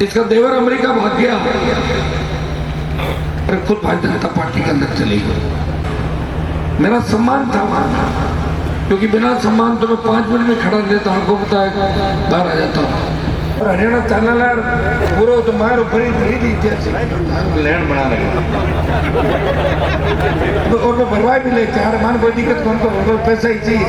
इसका देवर अमेरिका भाग गया, फिर खुद भारतीय जनता पार्टी के अंदर चली गई। मेरा सम्मान था वहां, क्योंकि बिना सम्मान तो मैं 5 मिनट में खड़ा रहता, आपको पता है, बाहर आ जाता हूँ। हरियाणा चैनल पूरा तो मार ऊपर ही लैंड बना रहे तो और मैं भरवाई भी ले चार मान कोई दिक्कत कौन तो पैसा ही चाहिए।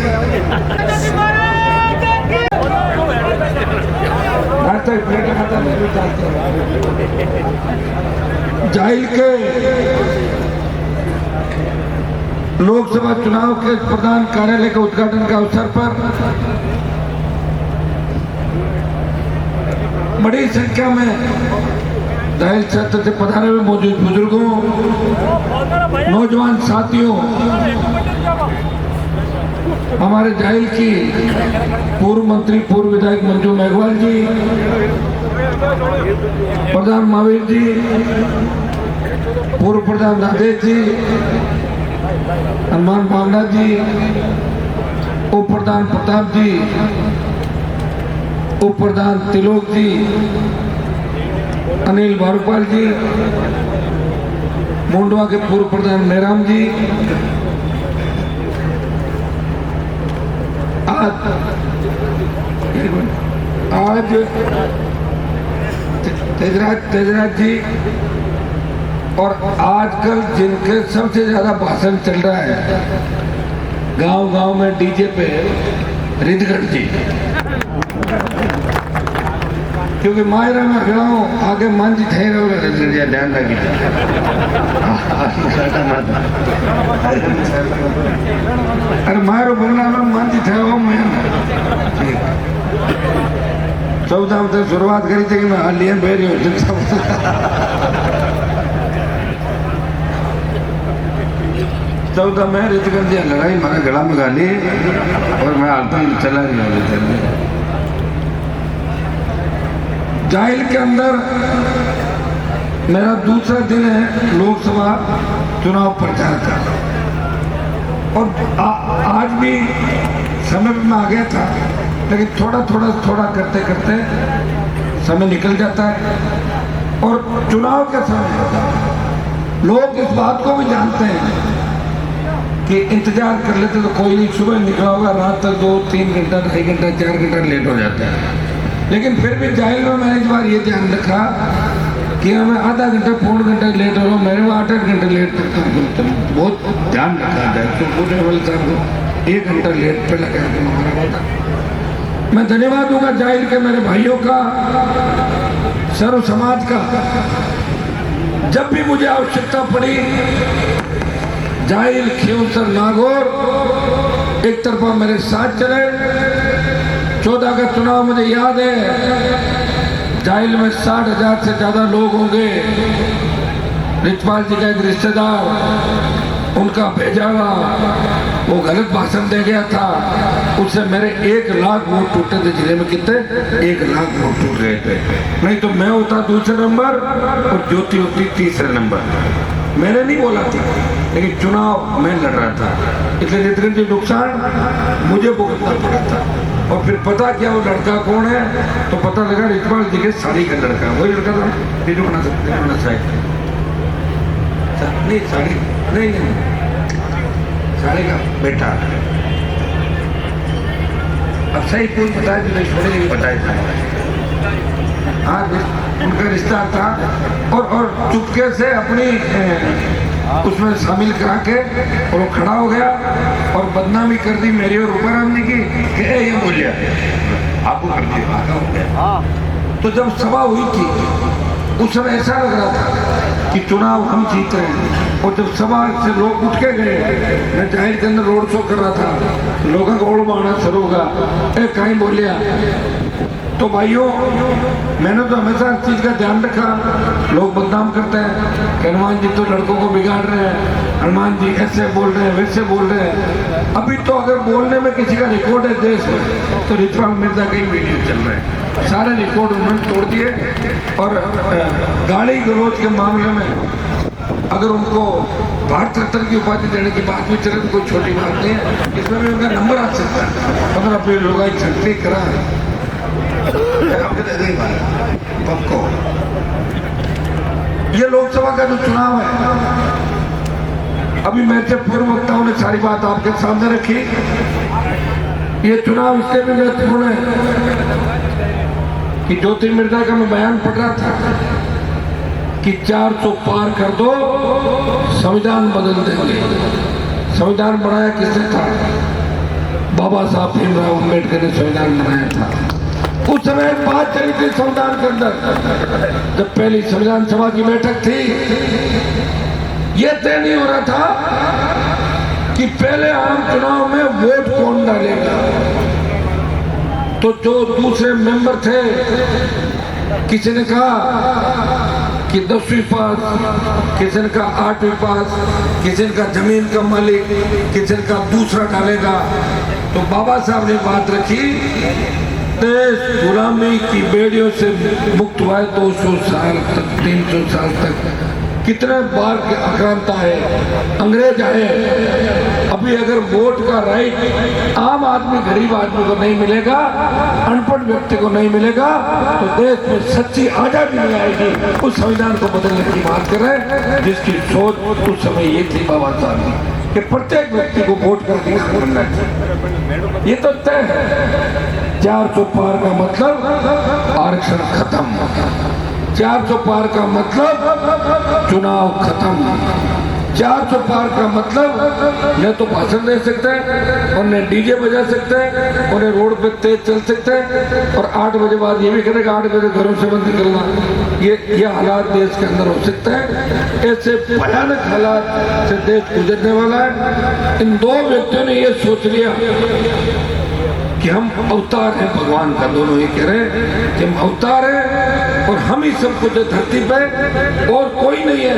जाहिल के लोकसभा चुनाव के प्रधान कार्यालय के उद्घाटन के अवसर पर बड़ी संख्या में जाहिल क्षेत्र से पधारे हुए मौजूद बुजुर्गों, नौजवान साथियों, हमारे जाहिल की पूर्व मंत्री पूर्व विधायक मंजू मेघवाल जी, प्रधान महावीर जी, पूर्व प्रधान राजेश जी, हनुमान बांगड़ा जी, उप प्रधान प्रताप जी, उप प्रधान तिलोक जी, अनिल भारूपाल जी, मुंडवा के पूर्व प्रधान मेहराम जी, आज तेजराज जी, और आजकल जिनके सबसे ज्यादा भाषण चल रहा है गांव-गांव में डीजे पे, रिद्धगढ़ जी, क्योंकि मायरा में खड़ा हूँ आगे मान जी थे ध्यान लगी अरे मायरो बोलना मान जी थे मैं 14 में शुरुआत करी थी कि मैं हालिया बेरी हूँ 14 में रिद्धगढ़ जी लड़ाई मारा गला में गाली और मैं हालता चला ही नहीं। जाहिल के अंदर मेरा दूसरा दिन है लोकसभा चुनाव प्रचार का, और आज भी समय में आ गया था, लेकिन थोड़ा करते करते समय निकल जाता है। और चुनाव के समय लोग इस बात को भी जानते हैं कि इंतजार कर लेते तो कोई नहीं, सुबह निकला होगा, रात तक 2-3 घंटा 2.5 घंटा 4 घंटा लेट हो जाता है। लेकिन फिर भी जाहिल में मैंने इस बार ये ध्यान रखा कि मैं आधा घंटा 1.25 घंटा लेट हो रहा हूँ, मेरे को 8-8 घंटे लेट बहुत ध्यान रखा जाए। तो पूरे वाले साहब को 1 घंटा लेट पे लगा के हमारा होता। मैं धन्यवाद दूंगा जाहिल के मेरे भाइयों का, सर्व समाज का। जब भी मुझे आवश्यकता पड़ी, जाहिल, खियोसर, नागौर एक तरफा मेरे साथ चले। 14 का चुनाव मुझे याद है, जाहिल में 60,000 से ज्यादा लोग होंगे। रिचपाल जी का एक रिश्तेदार, उनका भेजा हुआ वो गलत भाषण दे गया था, उससे मेरे 1 लाख वोट टूटे थे। जिले में कितने? 1 लाख वोट टूट गए थे। नहीं तो मैं होता दूसरे नंबर और ज्योति होती तीसरे नंबर। मैंने नहीं बोला था, लेकिन चुनाव मैं लड़ रहा था, इसलिए जितने भी नुकसान मुझे भुगतना पड़ा था। और फिर पता क्या वो लड़का कौन है, तो पता लगा रिचपाल जी के साड़ी का लड़का, वही लड़का था। वीडियो बना सकते हैं, नहीं साड़ी नहीं, साड़ी का बेटा। अब सही कोई बताया तो नहीं, छोड़े नहीं बताया था। हाँ, उनका रिश्ता था, और चुपके से अपनी उसमें शामिल करा के और वो खड़ा हो गया और बदनामी कर दी मेरी और रूपाराम जी की कि ये बोलिया आपको कर दिया। तो जब सभा हुई थी उस समय ऐसा लग रहा था कि चुनाव हम जीत रहे हैं, और जब सभा से लोग उठ के गए, मैं जाहिल के अंदर रोड शो कर रहा था, लोगों को ओढ़ मारना शुरू होगा, कहीं बोलिया। तो भाइयों, मैंने तो हमेशा इस चीज का ध्यान रखा। लोग बदनाम करते हैं कि हनुमान जी तो लड़कों को बिगाड़ रहे हैं, हनुमान जी ऐसे बोल रहे हैं, वैसे बोल रहे हैं। अभी तो अगर बोलने में किसी का रिकॉर्ड है देश में, तो रिचपाल मिर्जा के वीडियो चल रहे हैं, सारे रिकॉर्ड उन्होंने तोड़ दिए। और गाली गलौज के मामले में अगर उनको भारत रत्न की उपाधि देने की बात भी चले तो कोई छोटी बात नहीं है, इसमें भी उनका नंबर आ सकता है। अगर अपने लोग छटनी करा आपके दे नहीं पाया पक्को। ये लोकसभा का जो चुनाव है, अभी मेरे पूर्व वक्ताओं ने सारी बात आपके सामने रखी। ये चुनाव इसलिए भी महत्वपूर्ण है कि ज्योतिर्मिर्जा का मैं बयान पढ़ रहा था कि 400 पार कर दो, संविधान बदल देंगे। संविधान बनाया किसने था? बाबा साहब भीमराव अम्बेडकर ने संविधान बनाया था। उस समय बात चली थी संविधान के अंदर, जब पहली संविधान सभा की बैठक थी, यह तय नहीं हो रहा था कि पहले आम चुनाव में वोट कौन डालेगा। तो जो दूसरे मेंबर थे, किसी ने कहा कि 10वीं पास, किसी ने कहा 8वीं पास, किसी ने कहा जमीन का मालिक, किसी ने कहा दूसरा डालेगा। तो बाबा साहब ने बात रखी, देश गुलामी की बेड़ियों से मुक्त हुआ है 200 साल तक, 300 साल तक। कितने बार आक्रांता है, अंग्रेज आए। अभी अगर वोट का राइट आम आदमी, गरीब आदमी को नहीं मिलेगा, अनपढ़ व्यक्ति को नहीं मिलेगा, तो देश में सच्ची आजादी नहीं आएगी। उस संविधान को बदलने की बात कर रहे हैं, जिसकी सोच उस समय ये थी बाबा साहब की कि प्रत्येक व्यक्ति को वोट का अधिकार मिलना चाहिए। ये तो तय है। 400 पार का मतलब आरक्षण खत्म, 400 पार का मतलब चुनाव खत्म, 400 पार का मतलब न तो भाषण दे सकते हैं, और न डीजे बजा सकते हैं, और न रोड पे तेज चल सकते हैं, और 8 बजे बाद ये भी करेगा 8 बजे घरों से बंद निकलना। ये हालात देश के अंदर हो सकते हैं। ऐसे भयानक हालात से देश गुजरने वाला है। इन दो व्यक्तियों ने ये सोच लिया कि हम अवतार हैं भगवान का। दोनों ये कह रहे हैं कि हम अवतार हैं और हम ही सब कुछ धरती पे, और कोई नहीं है।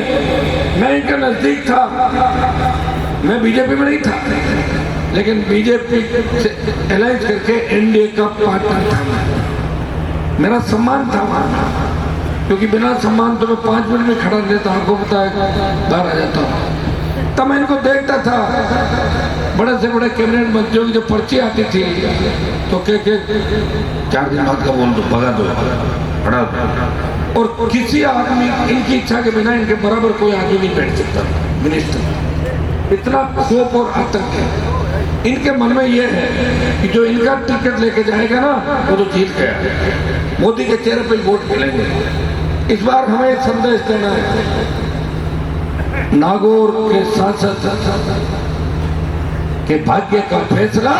मैं इनका नजदीक था, मैं बीजेपी में नहीं था, लेकिन बीजेपी से अलायंस करके एनडीए का पार्टनर था। मेरा सम्मान था वहां, क्योंकि बिना सम्मान तो मैं 5 मिनट में खड़ा रहता, आपको पता है, बाहर आ जाता हूँ। तब मैं इनको देखता था, बड़े से बड़े कैबिनेट मंत्रियों की जो पर्ची आती थी, तो के 4 दिन बाद का बोल दो, भगा दो, बड़ा। और किसी आदमी, इनकी इच्छा के बिना इनके बराबर कोई आदमी नहीं बैठ सकता मिनिस्टर। इतना खौफ और आतंक है इनके मन में। यह है कि जो इनका टिकट लेके जाएगा ना, वो तो जीत गया, मोदी के चेहरे पे वोट मिलेंगे। इस बार हमें संदेश देना है, नागौर के सांसद के भाग्य का फैसला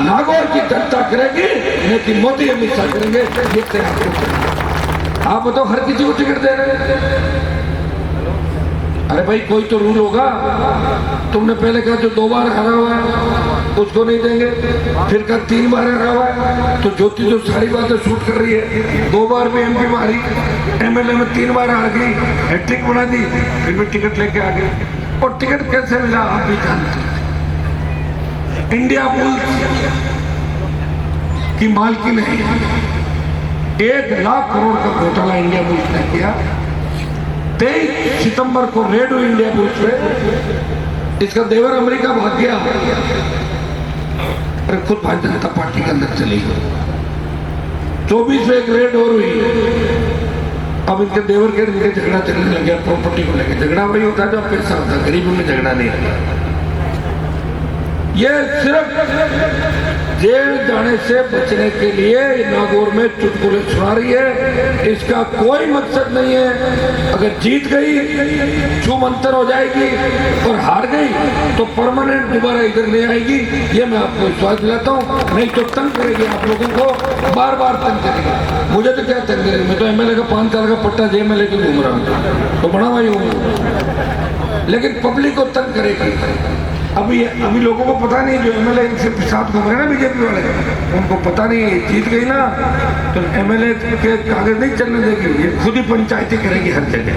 नागौर की जनता करेगी, नहीं कि मोदी अमित शाह करेंगे। देखते हैं आप बताओ, हर किसी को टिकट दे रहे हैं। अरे भाई, कोई तो रूल होगा। तुमने पहले कहा जो 2 बार हारा हुआ है उसको नहीं देंगे, फिर कहा 3 बार हारा हुआ है। तो ज्योति जो सारी बातें शूट कर रही है, 2 बार भी एमपी में हारी, एमएलए में 3 बार हार गई, हैट्रिक बना दी, फिर भी टिकट लेके आ गई। और टिकट कैसे मिला आप भी जानते हैं। इंडिया पुलिस की मालकी नहीं, 1 लाख करोड़ का घोटाला इंडिया पुलिस ने किया। 23 सितंबर को रेड हुई इंडिया पुलिस पे, इसका देवर अमेरिका भाग गया, अरे खुद भारतीय जनता पार्टी के अंदर चली गई। 24 में एक रेड और हुई। अब इनके देवर के झगड़ा चलने लग गया, प्रॉपर्टी को लेकर। झगड़ा वही होता है जो पैसा होता है, गरीबों में झगड़ा नहीं होता। ये सिर्फ जेल जाने से बचने के लिए नागौर में चुटकुले सुना रही है। इसका कोई मकसद नहीं है। अगर जीत गई, छूमंतर हो जाएगी, और हार गई तो परमानेंट दोबारा इधर नहीं आएगी। ये मैं आपको विश्वास दिलाता हूँ। नहीं तो तंग करेगी आप लोगों को, बार बार तंग करेगी। मुझे तो क्या तंग करेगी, मैं तो एमएलए का 5 साल का पट्टा जेब में लेके घूम रहा हूँ, तो बड़ा भाई हूँ। लेकिन पब्लिक को तंग करेगी। अभी लोगों को पता नहीं, जो एमएलए इनसे साथ घूम रहे ना बीजेपी वाले, उनको पता नहीं है जीत गई ना तो एमएलए के कागज नहीं चलने देगी, ये खुद ही पंचायती करेगी हर जगह।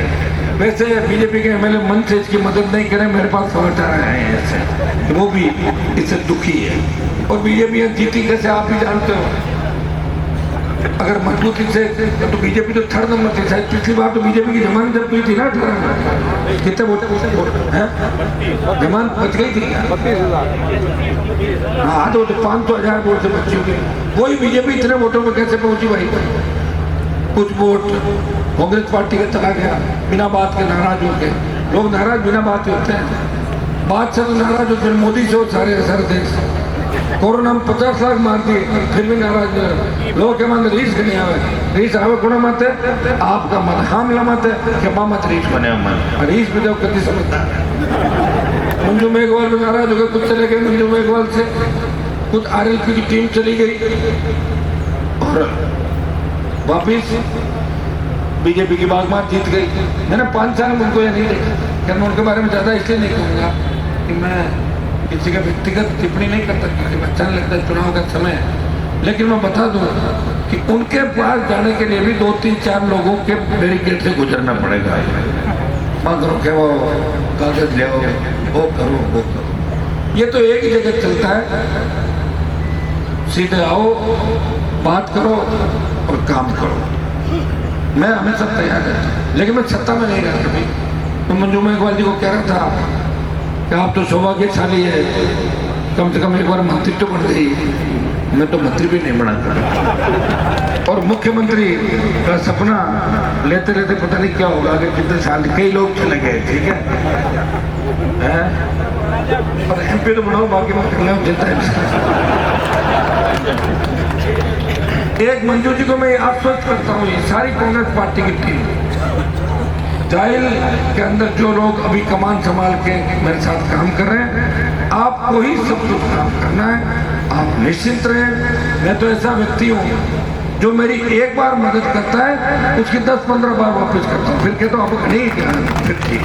वैसे बीजेपी के एमएलए मन से इसकी मदद नहीं करें। मेरे पास समाचार आए हैं ऐसे, वो भी इससे दुखी है। और बीजेपी जीती कैसे आप भी जानते हो। अगर मजबूती से, तो बीजेपी तो 3rd नंबर थी शायद। पिछली बार तो बीजेपी की जमानत जब हुई थी ना 18 में, कितने वोट जमानत बच गई थी। हाँ, तो 500,000 वोट से बची होगी। वही बीजेपी इतने वोटों में कैसे पहुंची भाई? कुछ वोट कांग्रेस पार्टी का चला गया बिना बात के, नाराज होके। लोग नाराज बिना बात के होते हैं, बात से तो नाराज होते हैं। मोदी से सारे देश कोरोना में 50 लाख मार दिए, फिर भी नाराज नहीं। लोग के मन रीस के नहीं आवे, रीस आवे कोण मत आपका मन हमला मत के मत रीस बने मन रीस में कति समझता। मंजू मेघवाल में नाराज हो गए, कुछ चले गए मंजू मेघवाल से, कुछ आरएलपी की टीम चली गई और वापिस बीजेपी की बागमार जीत गई। मैंने 5 साल में उनको ये नहीं देखा। क्या मैं उनके बारे में ज़्यादा इसलिए नहीं कहूँगा कि मैं किसी का व्यक्तिगत टिप्पणी नहीं करता, क्योंकि अच्छा नहीं लगता, चुनाव का समय है। लेकिन मैं बता दूं कि उनके पास जाने के लिए भी 2-3-4 लोगों के बैरिकेड से गुजरना पड़ेगा। मांग करो क्या, वो कागज ले आओ, वो करो वो करो। ये तो एक ही जगह चलता है, सीधे आओ, बात करो और काम करो। मैं हमेशा तैयार रहता, लेकिन मैं सत्ता में नहीं रहता। कभी तो मंजू मेघवाल जी को कह रहा था कि आप तो सौभाग्यशाली है, कम से कम एक बार मंत्रित्व तो बढ़ गई। मैं तो मंत्री भी नहीं बना था, और मुख्यमंत्री का सपना लेते लेते पता नहीं क्या होगा आगे कितने साल, कई लोग चले गए, ठीक है? और एमपी तो बनाओ, बाकी मैं कर ले देता है। एक मंजू जी को मैं आश्वस्त करता हूँ, ये सारी कांग्रेस पार्टी की टीम, जाइल के अंदर जो लोग अभी कमान संभाल के मेरे साथ काम कर रहे हैं, आपको ही सब कुछ काम करना है। आप निश्चिंत रहें। मैं तो ऐसा व्यक्ति हूँ जो मेरी एक बार मदद करता है, उसकी 10-15 बार वापस करता हूँ, फिर कहता हूँ आप नहीं किया, फिर ठीक,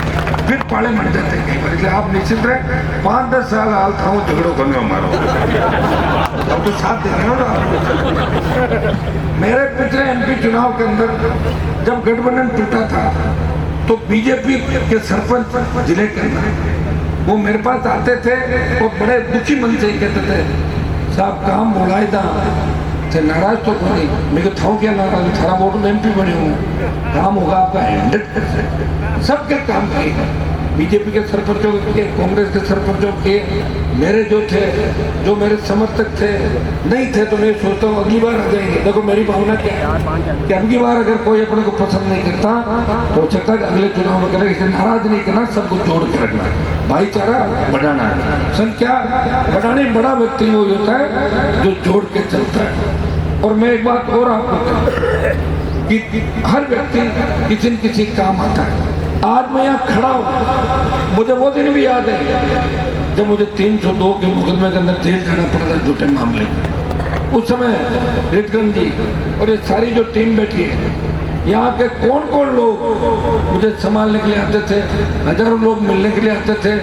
फिर पाले मर जाते हैं कई बार। इसलिए आप निश्चित रहें। 5-10 साल हाल था हूँ झगड़ों करने मारो, अब तो साथ दे रहे हो ना। मेरे पिछले एमपी चुनाव के अंदर जब गठबंधन टूटा था, तो बीजेपी के सरपंच जिले के अंदर वो मेरे पास आते थे और बड़े दुखी मन से कहते थे, साहब काम बोलाए था, नाराज तो कोई, मेरे को था क्या नाराज, थारा वोट में एमपी बने हुए, काम होगा आपका 100%। सबके काम किए, बीजेपी के सरपंचों के, कांग्रेस के सरपंचों के, मेरे जो थे, जो मेरे समर्थक थे, नहीं थे तो मैं सोचता हूँ अगली बार आ जाएंगे। देखो मेरी भावना क्या है कि अगली बार अगर कोई अपने को पसंद नहीं करता तो हो सकता है अगले चुनाव में करें। इसे नाराज नहीं करना, सबको जोड़ के रखना, भाईचारा बढ़ाना है। संख्या बढ़ाने बड़ा व्यक्ति वो होता है जो जोड़ के चलता है। और मैं एक बात और आपको कहूँ कि हर व्यक्ति किसी न किसी काम आता है। आज मैं यहाँ खड़ा हूँ, मुझे वो दिन भी याद है जब मुझे 302 के मुकदमे के अंदर जेल जाना पड़ा था झूठे मामले में। उस समय रिटगन जी और ये सारी जो टीम बैठी है, यहाँ के कौन कौन लोग मुझे संभालने के लिए आते थे, हजारों लोग मिलने के लिए आते थे,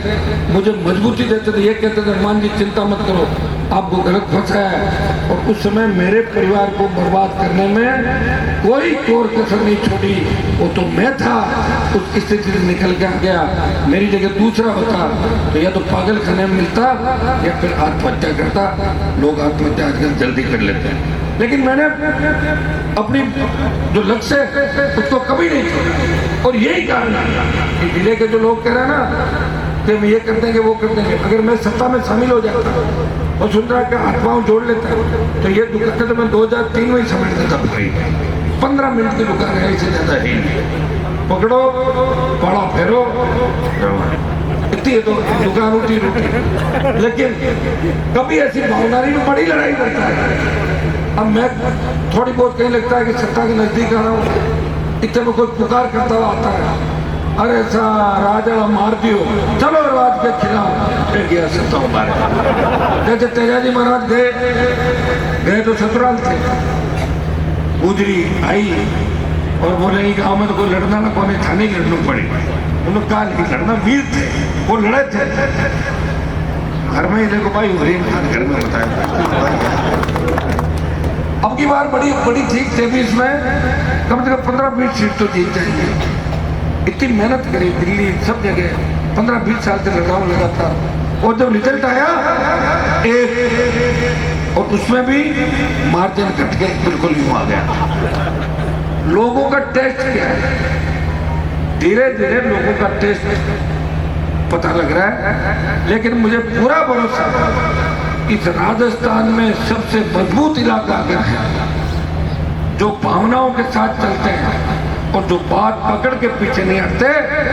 मुझे मजबूती देते थे, ये कहते थे हनुमान जी चिंता मत करो, आपको गलत फंसाया है। और उस समय मेरे परिवार को बर्बाद करने में कोई कोर कसर नहीं छोड़ी, वो तो मैं था। उस स्थिति से निकल के आ गया, मेरी जगह दूसरा होता तो या तो पागल खाने में मिलता या फिर आत्महत्या करता। लोग आत्महत्या आजकल जल्दी कर लेते हैं, लेकिन मैंने अपनी जो लक्ष्य है उसको कभी नहीं छोड़ा। और यही कारण है कि जिले के जो लोग कह रहे हैं ना कि हम ये कर देंगे वो कर देंगे, अगर मैं सत्ता में शामिल हो जाता और सुंदरा के हाथ पाँव जोड़ लेता तो ये दुकान तो मैं 2003 में ही समझ लेता। 15 मिनट की दुकान है, इससे ज़्यादा ही पकड़ो, पाड़ा फेरो, इतनी है तो दुकान उठी रूठी। लेकिन कभी ऐसी भावना नहीं, बड़ी लड़ाई करता है। अब मैं थोड़ी बहुत कहीं लगता है कि सत्ता के नजदीक आ रहा हूँ, इतने में कोई पुकार करता हुआ आता है, अरे ऐसा राजा मार दियो, चलो राज के खिलाफ गया सत्ता मारे। जैसे तेजाजी महाराज गए तो ससुराल थे, गुजरी आई और बोले गाँव में तो कोई लड़ना ना, कोई था नहीं लड़ना पड़ी। उन्होंने कहा नहीं लड़ना, वीर थे वो, लड़े थे। घर में ही देखो भाई, घर में बताया। अब की बार बड़ी बड़ी ठीक थे भी, इसमें कम से कम 15-20 सीट तो जीत जाएंगे। इतनी मेहनत करी दिल्ली सब जगह, 15-20 साल से लगा था। और जब रिजल्ट आया एक, और उसमें भी मार्जिन कट के बिल्कुल यूं आ गया। लोगों का टेस्ट क्या है, धीरे धीरे लोगों का टेस्ट पता लग रहा है। लेकिन मुझे पूरा भरोसा इस राजस्थान में सबसे मजबूत इलाका अगर है, जो भावनाओं के साथ चलते हैं और जो बात पकड़ के पीछे नहीं हटते,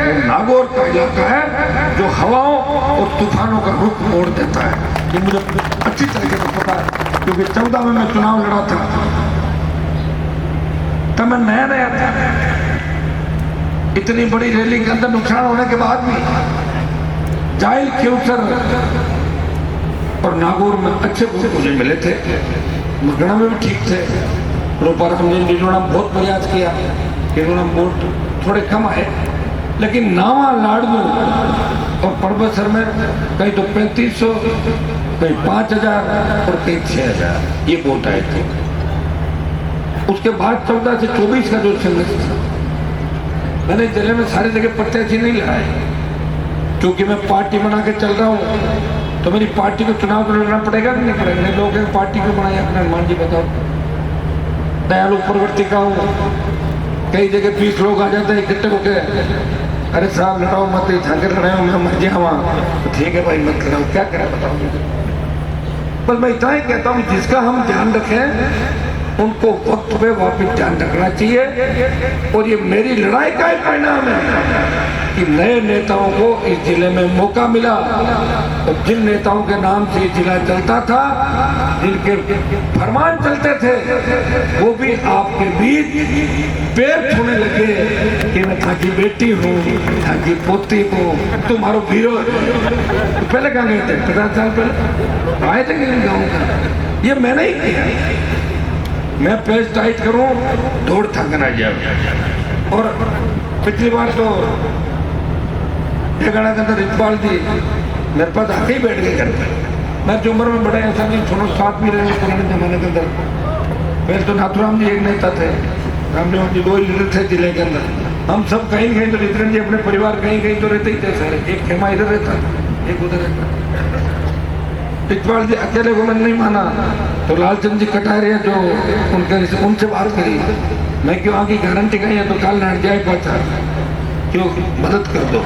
वो नागौर का इलाका है जो हवाओं और तूफानों का रुख मोड़ देता है। ये मुझे अच्छी तरीके से पता है, क्योंकि 14 में मैं चुनाव लड़ा था, तब मैं नया नया था। इतनी बड़ी रैली के अंदर नुकसान होने के बाद भी जाइल क्यूसर और नागौर में अच्छे वोट मुझे मिले थे, मुरगना में भी ठीक थे। रोपर हमने नीलोड़ा बहुत प्रयास किया, नीलोड़ा वोट थोड़े कम आए, लेकिन नावा लाडनू और परबसर में कहीं तो 3500, कहीं 5000 और कहीं 6000 ये वोट आए थे। उसके बाद 14 से 24 का जो संघर्ष था, मैंने जिले में सारी जगह प्रत्याशी नहीं लड़ाए, क्योंकि मैं पार्टी बना के चल रहा हूँ, तो मेरी पार्टी को चुनाव तो लड़ना पड़ेगा कि नहीं पड़ेगा। लोग पार्टी को बनाया अपने हनुमान जी बताओ, दयालु प्रवृत्ति का हूँ। कई जगह 20 लोग आ जाते हैं इकट्ठे होकर, अरे साहब लड़ाओ मत, ठाकर लड़ाओ, मैं मर गया वहाँ, तो ठीक है भाई मत लड़ाओ, क्या करें बताओ। पर मैं इतना ही कहता हूँ, जिसका हम ध्यान रखें उनको वक्त पे वापिस ध्यान रखना चाहिए। और ये मेरी लड़ाई का ही परिणाम है कि नए नेताओं को इस जिले में मौका मिला, और जिन नेताओं के नाम से ये जिला चलता था, जिनके फरमान चलते थे, वो भी आपके बीच पैर छूने लगे कि मैं थाकी बेटी हूँ, थाकी पोती हूँ, तुम्हारो हीरो। तो पहले कहाँ गए थे? 50 साल पहले आए थे कि गाँव का? ये मैंने ही किया। मैं पेज टाइट करूं, दौड़ थक ना जाए। और पिछली बार तो गाना के अंदर इकबाल जी मेरे पास आके ही बैठ गए घर पे। मैं जो उम्र में बड़ा ऐसा नहीं, सुनो साथ भी रहे पुराने जमाने के अंदर। पहले तो नाथुराम जी एक नेता थे, रामदेव जी 2 लीडर थे जिले के अंदर। हम सब कहीं कहीं तो रितरन जी अपने परिवार कहीं कहीं तो रहते ही थे सारे। एक खेमा इधर रहता, एक उधर रहता। इकबाल जी अकेले को मैंने नहीं माना, तो लालचंद जी कटारिया जो उनसे बात करी, मैं क्यों आगे गारंटी कही है तो काल नाट जाए पाता, क्यों मदद कर दो।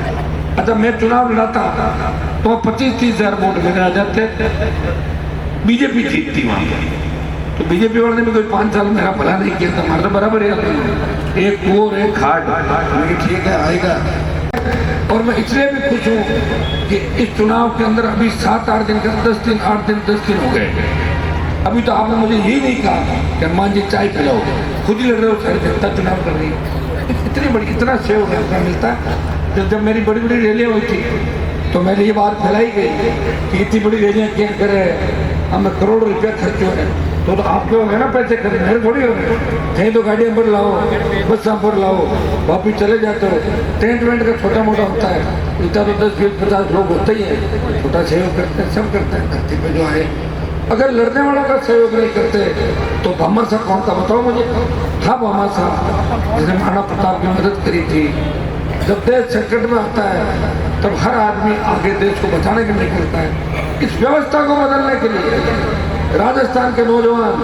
अच्छा मैं चुनाव लड़ाता तो 25-30 हजार वोट मेरे आ जाते, बीजेपी जीतती वहां पर। तो बीजेपी वाले ने भी कोई 5 साल मेरा भला नहीं किया था, हमारा बराबर है, एक कुओर एक खाट, ठीक है आएगा। और मैं इसलिए भी खुश हूँ कि इस चुनाव के अंदर अभी 7-8 दिन का 10 दिन 8 दिन 10 दिन हो गए। अभी तो आपने मुझे यही नहीं कहा कि हनुमान जी चाय पिलाओ, खुद ही लड़ रहे हो, सारी जनता चुनाव कर रही है। इतनी बड़ी इतना सेव मिलता है। जब मेरी बड़ी बड़ी रैलियाँ हुई थी तो मैंने ये बात फैलाई गई कि इतनी बड़ी रैलियाँ क्या करे, हमें करोड़ रुपया खर्च हो रहे, तो आपके होंगे ना पैसे खर्च, मेरे थोड़ी हो गए। कहीं तो गाड़ियाँ पर लाओ, बसा पर लाओ, वापिस चले जाते हो। टेंट वेंट का छोटा मोटा होता है, इतना तो 10-20-50 लोग होते ही हैं, छोटा सहयोग करते हैं, सब करते हैं धरती पे जो आए। अगर लड़ने वालों का सहयोग नहीं करते तो भामा साहब कौन था बताओ मुझे? हाँ भामा साहब जिसने महाराणा प्रताप की मदद करी थी। जब देश संकट में आता है तब हर आदमी आगे देश को बचाने के लिए निकलता है। इस व्यवस्था को बदलने के लिए राजस्थान के नौजवान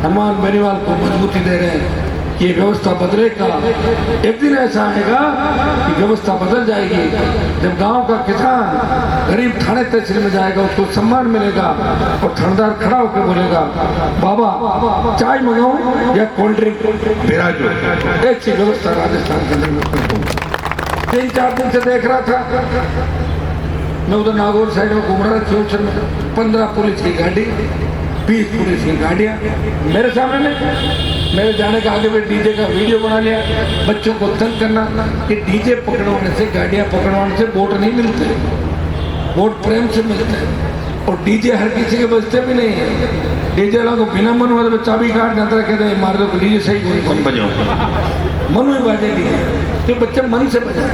हनुमान बेनीवाल को मजबूती दे रहे हैं कि ये व्यवस्था बदलेगा। एक दिन ऐसा आएगा कि व्यवस्था बदल जाएगी, जब गांव का किसान गरीब थाने तहसील में जाएगा, उसको सम्मान मिलेगा और थानेदार खड़ा होकर बोलेगा, बाबा चाय मंगाऊं या कोल्ड ड्रिंक पिलाओ। ऐसी व्यवस्था राजस्थान के अंदर 3-4 दिन से देख रहा था मैं, उधर नागौर साइड में घूम रहा था, 15 पुलिस की गाड़ी, 20 पुलिस की गाड़ियाँ मेरे सामने नहीं। मेरे जाने का आगे में डीजे का वीडियो बना लिया, बच्चों को तंग करना कि डीजे पकड़वाने से, गाड़ियाँ पकड़वाने से वोट नहीं मिलते, वोट प्रेम से मिलते हैं। और डीजे हर किसी के बजते भी नहीं है। डीजे वाला को बिना मन वाले चाबी काट के अंदर कहते हैं मार दो, डीजे सही कौन बजाओ, मनु ही बाजे डीजे, तो बच्चे मन से बजाए,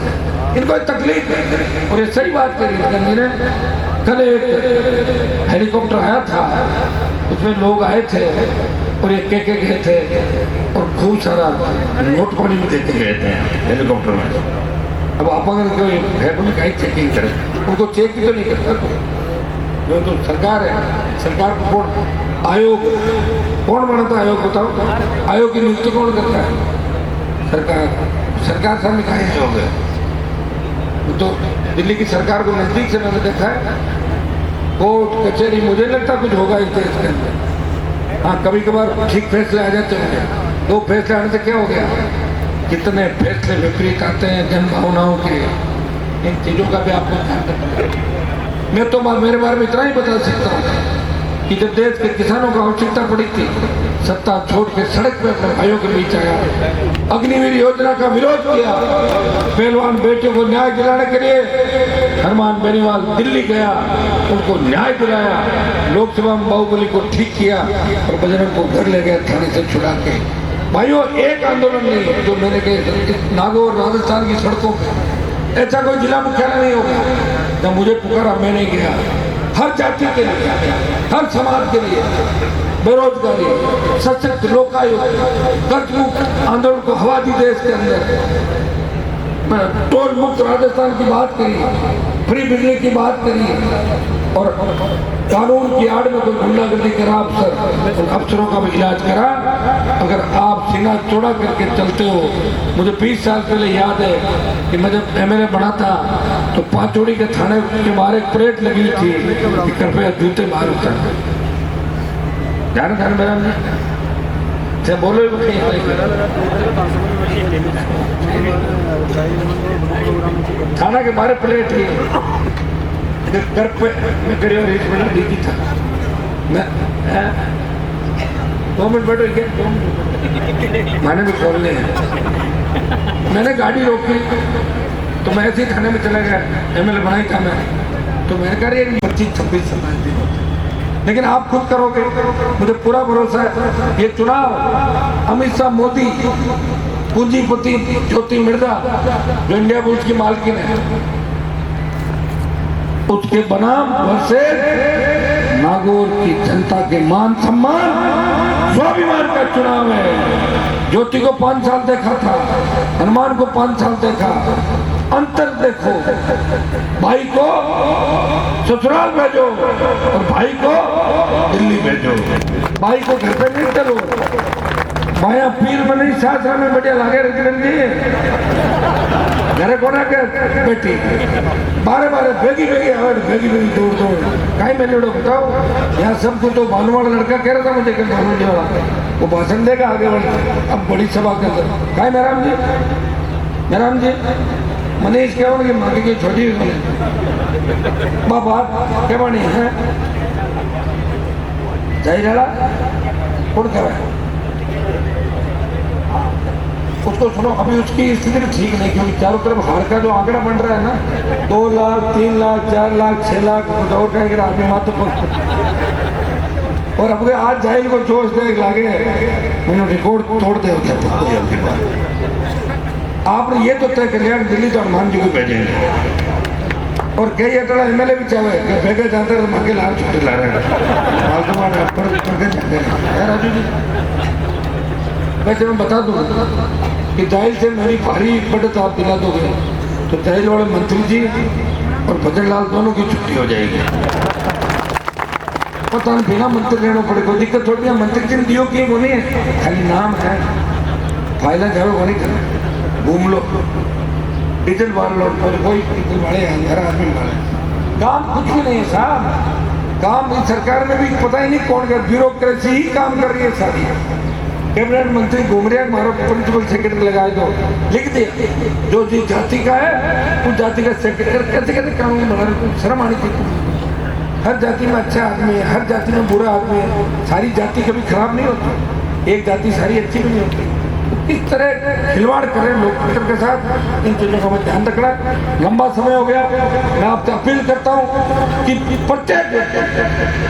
इनको तकलीफ है। और ये सही बात करी गंजी ने, कल एक हेलीकॉप्टर आया था, उसमें लोग आए थे और ये के गए थे और खूब सारा नोट पानी में देते गए थे हेलीकॉप्टर में। अब आप अगर कोई हेड में कहीं चेकिंग करें, उनको चेक भी तो नहीं करता, जो तो सरकार है, सरकार को कौन आयोग कौन बनाता है? आयोग बताओ, आयोग की नियुक्ति कौन करता है? सरकार सामने कहा आयोग है। तो दिल्ली की सरकार को नजदीक से मैंने देखा है, कोर्ट कचहरी, मुझे लगता कुछ होगा इस देश के अंदर। हाँ, कभी कभार ठीक फैसले आ जाते होंगे, तो फैसले आने से क्या हो गया? कितने फैसले विपरीत आते हैं जन भावनाओं के। इन चीजों का भी आपको ध्यान रखना है। मैं तो मेरे बारे में इतना ही बता सकता हूँ कि जब देश के किसानों को आवश्यकता पड़ी थी, सत्ता छोड़ के सड़क पे अपने भाइयों के बीच आया, अग्निवीर योजना का विरोध किया, पहलवान बेटियों को न्याय दिलाने के लिए हरमान बेनीवाल दिल्ली गया, उनको न्याय दिलाया, लोकसभा में बाहुबली को ठीक किया और बजरंग को घर ले गया थाने से छुड़ा के। भाइयों, एक आंदोलन नहीं जो मैंने कहे नागौर राजस्थान की सड़कों पर, ऐसा कोई जिला मुख्यालय नहीं होगा जब मुझे पुकारा मैं नहीं गया। हर जाति के लिए, हर समाज के लिए, बेरोजगारी, सशक्त लोकायुक्त, कर्ज मुक्त आंदोलन को हवा दी देश के अंदर, टोल मुक्त राजस्थान की बात करी, फ्री बिजली की बात करी, और कानून की आड़ में कोई गुंडागर्दी करा अफसरों का भी इलाज करा। अगर आप सीना चौड़ा करके चलते हो, मुझे 20 साल पहले याद है कि मैं जब MLA बना था तो पाचोड़ी के थाने के बाहर एक प्लेट लगी थी कि कृपया जूते बाहर उतर। ध्यान था मेरा नहीं बोलो थाना के बाहर प्लेट थी, घर पे मैं करीब 1 मिनट डी था, मैं 2 मिनट बैठो क्या, मैंने भी खोलने हैं। मैंने गाड़ी रोकी तो मैं ऐसे ही थाने में चला गया, MLA बनाई था मैं, तो मैंने कहा ये 25-26 समाज दिन होते, लेकिन आप खुद करोगे, मुझे पूरा भरोसा है। ये चुनाव अमित शाह, मोदी, पूंजीपति ज्योति मिर्जा जो इंडिया बुल्स की मालकिन है, उसके बनाम वर्सेस नागौर की जनता के मान सम्मान स्वाभिमान का चुनाव है। ज्योति को 5 साल देखा था, हनुमान को 5 साल देखा, अंतर देखो। भाई को ससुराल भेजो और भाई को दिल्ली भेजो, भाई को घर पे नहीं चलो। भाया पीर बनी शास्त्र में बढ़िया लागे रखी घरे को ना के बेटी बारे भेगी भेगी दौड़ कहीं मैंने बताओ। यहाँ सब कुछ तो भानु वाला लड़का कह रहा था मुझे कि भानु जी वाला वो भाषण देगा आगे बढ़। अब बड़ी सभा के अंदर कहीं मेहराम जी मनीष क्या होगी माँ की छोटी बाबा क्या बनी है जाई रहा कौन कर रहा है उसको सुनो। अभी उसकी स्थिति ठीक नहीं, क्योंकि चारों तरफ हार का जो आंकड़ा बन रहा है ना, 2 लाख 3 लाख 4 लाख 6 लाख और कहेंगे आदमी मात्र और अब आज जाहिल को जोश दे लागे मैंने रिकॉर्ड तोड़ दे। आपने ये तो तय कर लिया दिल्ली तो हनुमान जी को भेजेंगे और कई अटड़ा MLA भी चाहे भेगे जाते तो मंगे लाल छुट्टी ला रहे हैं। राजू जी वैसे मैं बता दूं कि जाहिल से मेरी भारी बढ़त आप दिला दोगे तो जाहिल वाले मंत्री जी और भजन लाल दोनों की छुट्टी हो जाएगी। पता नहीं बिना मंत्री लेना पड़े, कोई दिक्कत थोड़ी है। मंत्री जी ने दियो की वो नहीं है, खाली नाम है, फायदा जाओ वो नहीं करना, घूम लो डीजल वाले लो, कोई डीजल वाले हर आदमी वाले काम कुछ भी नहीं है साहब। काम इस सरकार में भी पता ही नहीं कौन कर, ब्यूरोक्रेसी ही काम कर रही है सारी। कैबिनेट मंत्री घूम रहे मारो प्रिंसिपल सेक्रेटरी लगाए दो, लिख दिया जो जिस जाति का है उस जाति का सेक्रेटरी। कैसे कैसे कानून बना रहे, शर्म आनी चाहिए। हर जाति में अच्छा आदमी है, हर जाति में बुरा आदमी है, सारी जाति कभी खराब नहीं होती, एक जाति सारी अच्छी भी नहीं होती। इस तरह खिलवाड़ करें लोकतंत्र के साथ, इन चीजों का मैं ध्यान रखना। लंबा समय हो गया, मैं आपसे अपील करता हूं कि प्रत्येक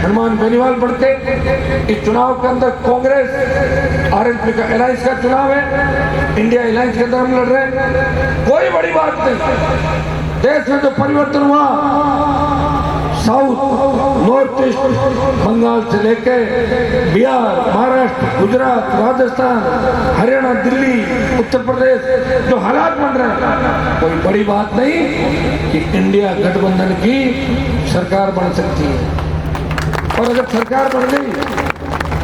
हनुमान बेनीवाल बढ़ते इस चुनाव के अंदर कांग्रेस RSP का अलायंस का चुनाव है, इंडिया अलायंस के अंदर हम लड़ रहे हैं। कोई बड़ी बात नहीं, देश में जो परिवर्तन हुआ साउथ नॉर्थ ईस्ट बंगाल से लेके बिहार, महाराष्ट्र, गुजरात, राजस्थान, हरियाणा, दिल्ली, उत्तर प्रदेश जो हालात बन रहे हैं, कोई बड़ी बात नहीं कि इंडिया गठबंधन की सरकार बन सकती है। और अगर सरकार बन गई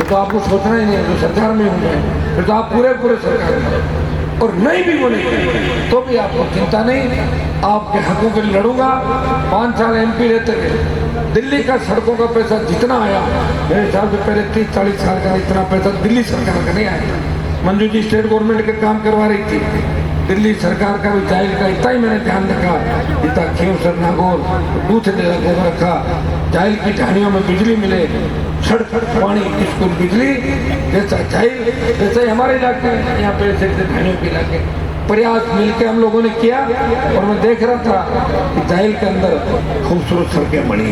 तो आपको सोचना ही नहीं है, तो सरकार में होंगे फिर तो आप पूरे सरकार में। और नहीं भी बोले तो भी आपको चिंता नहीं, आपके हकों के लिए लड़ूंगा। 5 साल MP रहते थे, दिल्ली का सड़कों का पैसा जितना आया मेरे हिसाब से पहले 30-40 साल का इतना पैसा दिल्ली सरकार का नहीं आया। मंजू जी स्टेट गवर्नमेंट के काम करवा रही थी, दिल्ली सरकार का भी जाहिल का इतना ही मैंने ध्यान रखा, इतना खींवसर नागौर दूसरे इलाकों में रखा, जाहिल की ढानियों में बिजली मिले, सड़क पानी स्कूल बिजली जैसा जाहिल जैसे हमारे इलाके यहाँ पे ऐसे ढानियों के इलाके प्रयास मिलकर हम लोगों ने किया। और मैं देख रहा था कि जाहिल के अंदर खूबसूरत सड़कें बनी,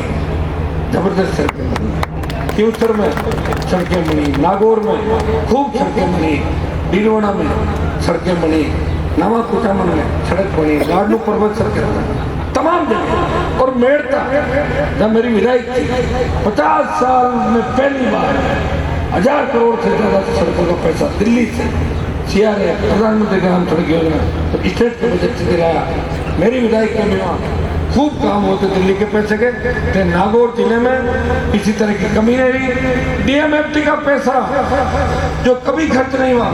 जबरदस्त सड़कें बनी, खींवसर में सड़कें बनी, नागौर में खूब सड़कें बनी, डीलवाड़ा में सड़कें बनी, नवा कुटामन में सड़क बनी, लाडनू पर्वत सड़कें तमाम जगह। और मेड़ता जब मेरी विधायक थी 50 साल में पहली बार 1000 करोड़ से ज्यादा सड़कों का पैसा दिल्ली से CRA प्रधानमंत्री ग्राम सड़क योजना तो स्टेट के बजट से दिलाया। मेरी विधायक के में खूब काम होते दिल्ली के पैसे के। नागौर जिले में इसी तरह की कमी नहीं रही। DMFT का पैसा जो कभी खर्च नहीं हुआ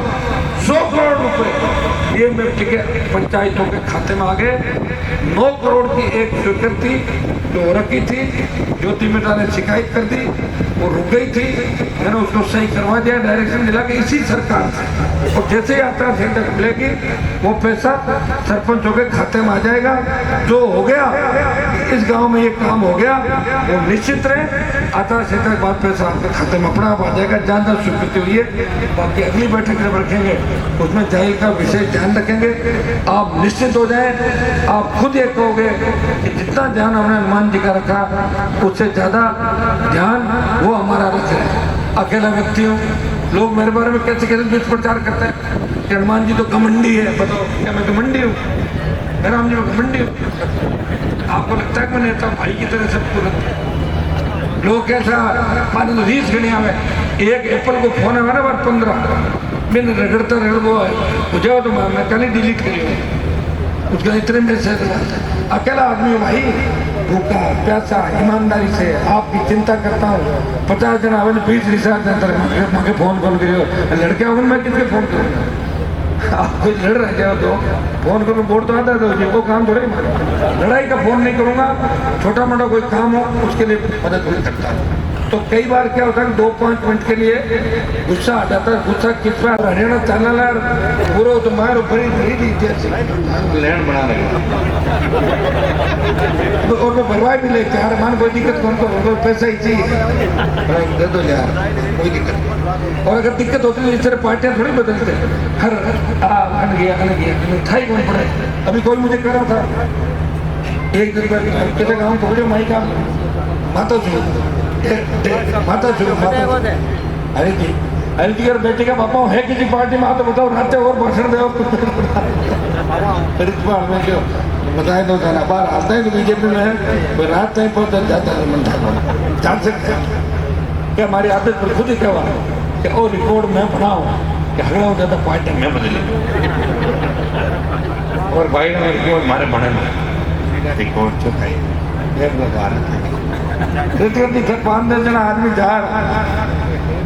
100 करोड़ रुपए DMFT के पंचायतों के खाते में आ गए। 9 करोड़ की एक स्वीकृति जो हो रखी थी, ज्योति मिश्रा ने शिकायत कर दी, वो रुक गई थी, मैंने उसको सही करवा दिया, डायरेक्शन दिला के इसी सरकार से। और जैसे ही आचार संहिता खुलेगी वो पैसा सरपंचों के खाते में आ जाएगा। जो हो गया इस गांव में ये काम हो गया वो निश्चित रहे, आचार संहिता के बाद पैसा आपके खाते में अपना आ जाएगा। ज्यादा स्वीकृति हुई है, बाकी अगली बैठक जब रखेंगे उसमें जाहिल का विशेष ध्यान रखेंगे। आप निश्चित हो जाए, आप खुद ये कहोगे कि जितना ध्यान हमने हनुमान जी का रखा उससे ज्यादा ध्यान वो हमारा रख रहे हैं। अकेला व्यक्ति हूँ, लोग मेरे बारे में कैसे कैसे दुष्प्रचार करते हैं कि हनुमान जी तो घमंडी है। बताओ क्या मैं घमंडी हूँ? मैं राम जी में घमंडी हूँ? आपको लगता है कि मैं नेता भाई की तरह सबको लगता? लोग कैसा मान रीस गणिया में एक एप्पल को फोन है ना बार 15 मैंने रगड़ता रगड़ है जाओ तो मैं कल ही डिलीट करी उसका इतने मैसेज आता है। अकेला आदमी हो भाई, भूखा प्यासा ईमानदारी से आपकी चिंता करता हूँ। 50 दिन आवे 20 रिचार्ज मुझे फोन कौन करियो लड़के होगा मैं किसके फोन करूँगा? आप कोई लड़ रहे जाओ तो फोन करो, बोर्ड तो आता है वो काम थोड़े, लड़ाई का फोन नहीं करूँगा। छोटा मोटा कोई काम हो उसके लिए मदद नहीं करता। तो कई बार क्या होता है 2-5 मिनट के लिए गुस्सा आ जाता है। गुस्सा किस पर? हरियाणा चैनल है पूरा तो मार ऊपर ही लैंड बना रहे और मैं भरवाई भी लेते यार, मान कोई दिक्कत कौन को पैसा ही चाहिए दे दो यार, कोई दिक्कत। और अगर दिक्कत होती है इस तरह पार्टियां थोड़ी बदलते हर अन गया था ही कौन पड़े। अभी कोई मुझे कह रहा था एक दिन पर कितने गाँव पकड़े माई का माता अरे जी और बेटे का पापा है किसी पार्टी में तो बताओ रात और भाषण दे बताए दो जाना बाहर आता है तो बीजेपी में है रात नहीं पहुंचा जाता है मन जान सकते क्या हमारी आदत पर खुद ही क्या हुआ कि और रिपोर्ट मैं बनाऊं कि हगड़ा हो जाता पार्टी में बदली और भाई ने रिपोर्ट मारे बने में रिपोर्ट जो है पाँच 10 जना आदमी जा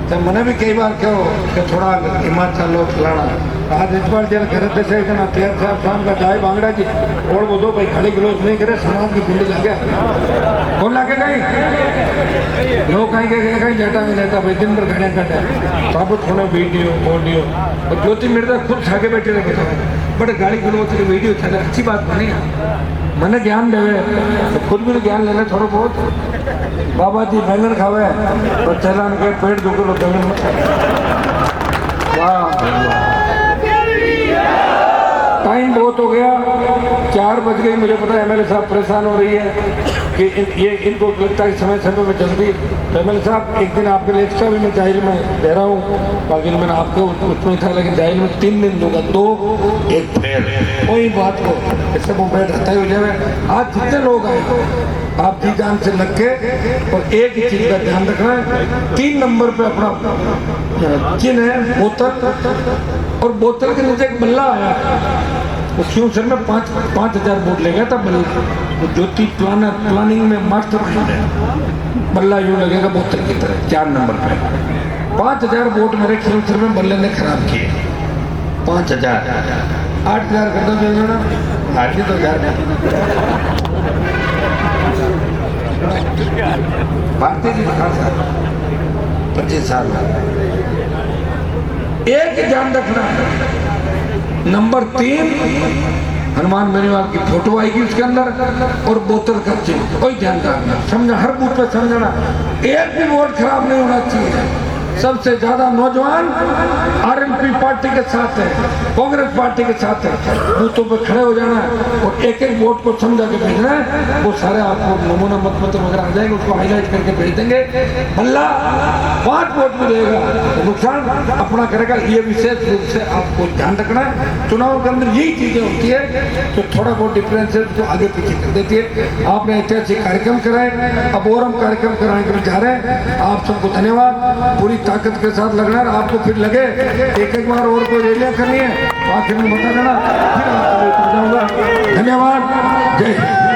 तो मैंने भी कई बार कहो कि थोड़ा हिमाचल लो फलाना आज इस बार जल घर से इतना 13 साहब शाम का चाय बांगड़ा जी और वो दो भाई खाली गिलोस नहीं करे समाज की गुंडी लगे कौन लागे कहीं लोग कहीं जाटा में लेता भाई दिन भर घड़े कटे साबुत होने वीडियो ऑडियो और ज्योति मिर्जा खुद छाके बैठे रहे बड़े गाड़ी गिलोस की वीडियो चले अच्छी बात बनी मैंने ज्ञान देवे तो खुद भी ज्ञान ले ले थोड़ा बहुत। बाबा जी बैंगन खावे तो चला के पेट दुख लो बैंगन टाइम बहुत हो गया 4 बज गई। मुझे पता है MLA साहब परेशान हो रही है कि इनको लगता है समय में जल्दी। तो MLA साहब एक दिन आपके लिए एक्स्ट्रा भी मैं जाहिर में दे रहा हूँ, बाकी मैंने आपको उसमें था लेकिन जाहिर में 3 दिन दूंगा 2 1 फेर कोई बात को इससे वो बैठ रहता है हो जाए। आज जितने लोग आए आप जी जान से लग के और एक ही चीज का ध्यान रखना है 3 नंबर पे अपना चिन्ह है बोतल और बोतल के नीचे एक बल्ला आया उसके सर में 5,000 वोट ले गया था बल्ला। तो ज्योति प्लानिंग में मास्टर है बल्ला यूं लगेगा बोतल की तरह 4 नंबर पे 5,000 वोट मेरे खेल में बल्ले ने खराब किए। 5,000 8,000 कर दो बेलना, 8 तो 1000 भारतीय जी खासा 25 साल एक ही ध्यान रखना। नंबर 3 हनुमान बेनीवाल की फोटो आएगी उसके अंदर और बोतल का चिन्ह, कोई ध्यान रखना, समझा, हर बूथ पे समझना। एक भी वोट खराब नहीं होना चाहिए। सबसे ज्यादा नौजवान आरएनपी पार्टी के साथ है, कांग्रेस पार्टी के साथ है। बूथों पे खड़े हो जाना है और एक एक वोट को समझा के भेजना है। वो सारे आपको नमूना मत वगैरह आ जाएंगे, उसको हाईलाइट करके भेज देंगे। बल्ला 5 वोट में देगा तो नुकसान अपना करेगा। ये विशेष रूप से आपको ध्यान रखना है। चुनाव के अंदर यही चीजें होती है तो थोड़ा बहुत डिफरेंस है तो आगे पीछे कर देती है। आपने ऐतिहासिक कार्यक्रम कराए, अब और हम कार्यक्रम कराने के लिए जा रहे हैं। आप सबको धन्यवाद। पूरी ताकत के साथ लगना है। आपको फिर लगे एक बार और कोई रैलियां करनी है, आखिर में बता देना, फिर आपको जाऊंगा। धन्यवाद, जय हिंद।